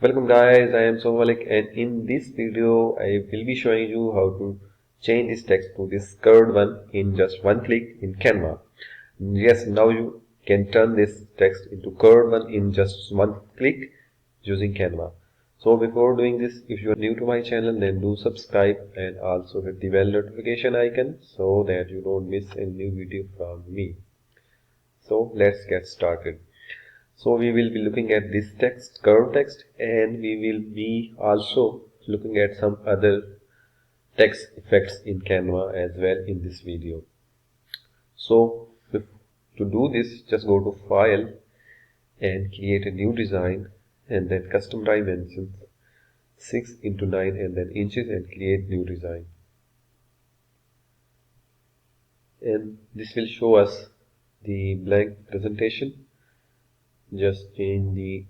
Welcome guys, I am Somalik, and in this video I will be showing you how to change this text to this curved one in just one click in Canva. Yes, now you can turn this text into curved one in just one click using Canva. So before doing this, if you are new to my channel, then do subscribe and also hit the bell notification icon so that you don't miss any new video from me. So let's get started. So we will be looking at this text, curved text, and we will be also looking at some other text effects in Canva as well in this video. So to do this, just go to File and create a new design, and then custom dimensions 6 into 9 and then inches, and create new design. And this will show us the blank presentation. Just change the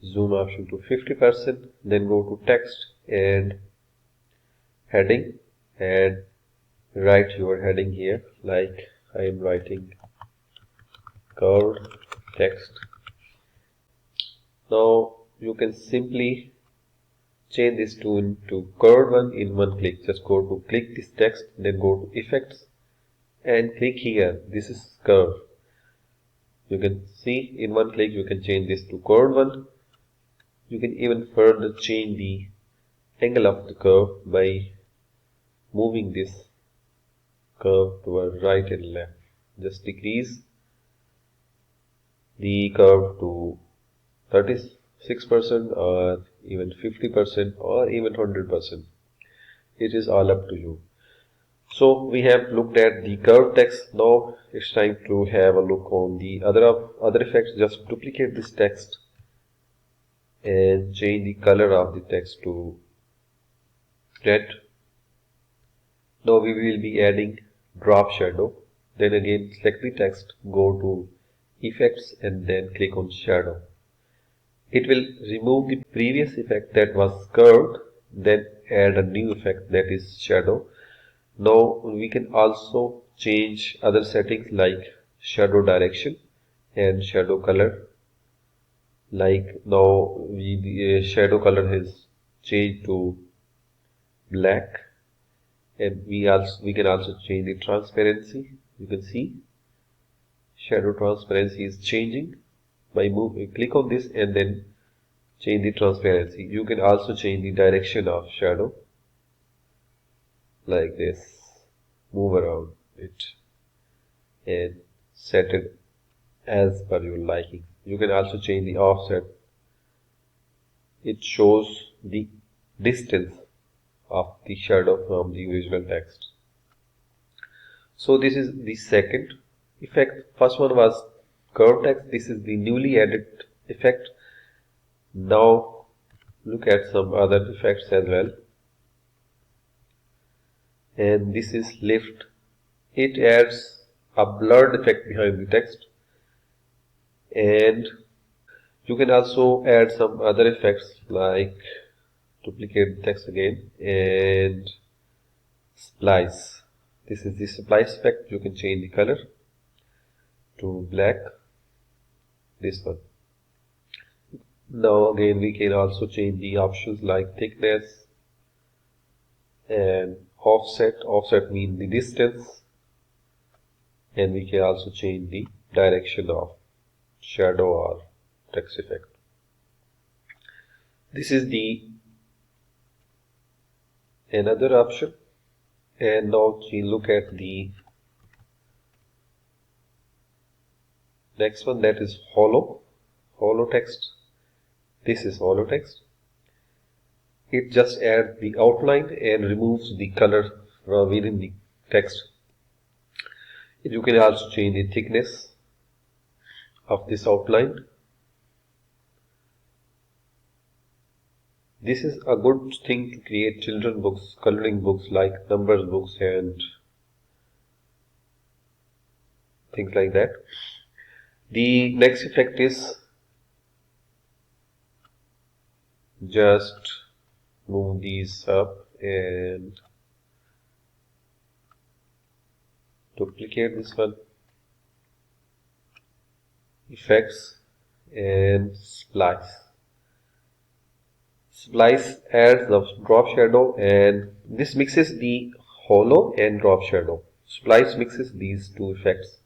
zoom option to 50%, then go to text and heading and write your heading here, like I am writing curved text. Now you can simply change this into curved one in one click. Just go to click this text, then go to effects and click here. This is curve. You can see in one click you can change this to curved one. You can even further change the angle of the curve by moving this curve toward right and left. Just decrease the curve to 36% or even 50% or even 100%. It is all up to you. So we have looked at the curved text. Now it's time to have a look on the other effects. Just duplicate this text and change the color of the text to red. Now we will be adding drop shadow. Then again select the text, go to effects and then click on shadow. It will remove the previous effect that was curved, then add a new effect that is shadow. Now we can also change other settings like shadow direction and shadow color. Like now the shadow color has changed to black, and we can also change the transparency. You can see shadow transparency is changing by click on this and then change the transparency. You can also change the direction of shadow like this, move around it and set it as per your liking. You can also change the offset. It shows the distance of the shadow from the original text. So this is the second effect. First one was curved text. This is the newly added effect. Now look at some other effects as well. And this is lift. It adds a blurred effect behind the text. And you can also add some other effects like duplicate the text again and splice. This is the splice effect. You can change the color to black, this one. Now again we can also change the options like thickness and offset. Offset means the distance, and we can also change the direction of shadow or text effect. This is the another option. And now we look at the next one, that is hollow text. This is hollow text. It just adds the outline and removes the color from within the text. You can also change the thickness of this outline. This is a good thing to create children books, coloring books like numbers books and things like that. The next effect is just move these up and duplicate this one, effects and splice. Splice adds the drop shadow, and this mixes the hollow and drop shadow. Splice mixes these two effects,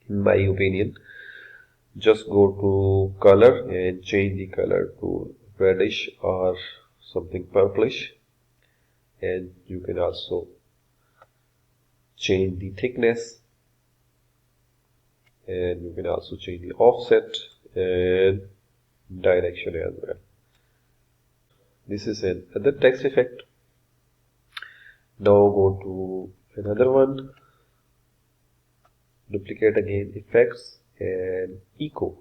in my opinion. Just go to color and change the color to reddish or something purplish, and you can also change the thickness, and you can also change the offset and direction as well. This is another text effect. Now go to another one, duplicate again, effects, and echo.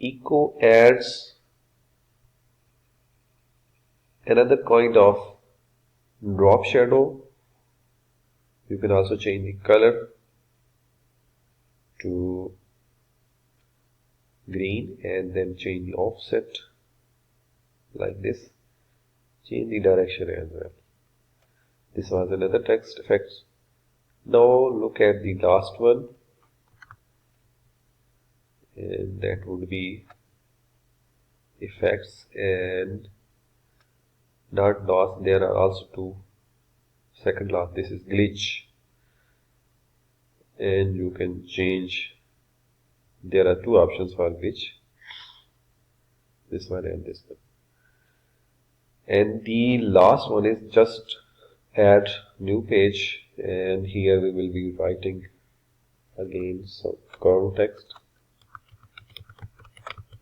Echo adds another kind of drop shadow. You can also change the color to green and then change the offset like this. Change the direction as well. This was another text effects. Now look at the last one, and that would be effects, and not last, there are also two, second last, this is glitch, and you can change, there are two options for glitch, this one and this one. And the last one is just add new page, and here we will be writing again some curve text,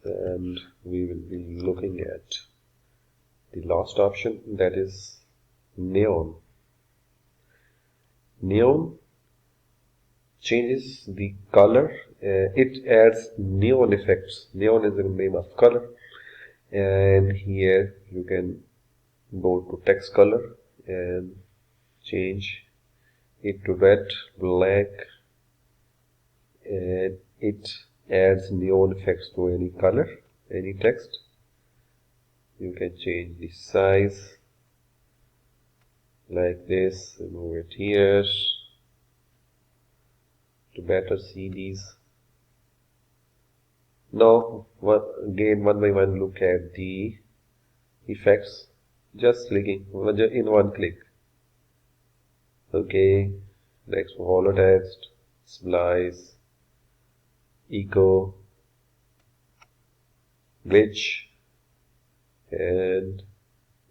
and we will be looking at the last option, that is neon. Neon changes the color, it adds neon effects. Neon is the name of color, and here you can go to text color and change it to red, black, and it adds neon effects to any color, any text. You can change the size like this, and move it here to better see these. Now again one by one look at the effects, just clicking in one click. Okay, next hollow text, splice, echo, glitch, and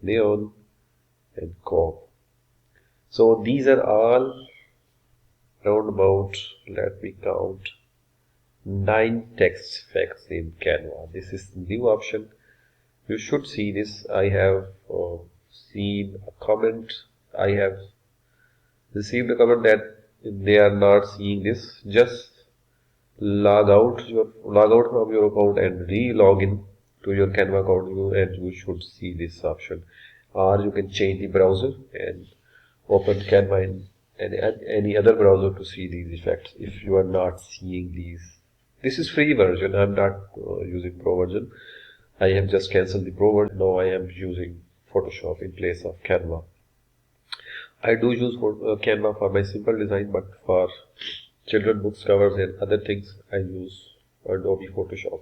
neon, and curve. So these are all round about, let me count, 9 text effects in Canva. This is the new option. You should see this. I have seen a comment. I have received a comment that they are not seeing this. Just log out from your account and re-log in to your Canva account, and you should see this option. Or you can change the browser and open Canva in any other browser to see these effects if you are not seeing these. This is free version. I'm not using pro version. I have just cancelled the pro version. Now I am using Photoshop in place of Canva. I do use Canva for my simple design, but for children books covers and other things I use Adobe Photoshop.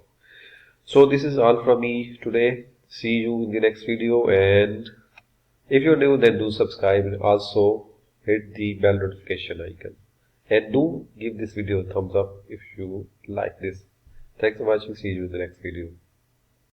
So this is all from me today. See you in the next video, and if you're new, then do subscribe, and also hit the bell notification icon, and do give this video a thumbs up if you like this. Thanks for watching. See you in the next video.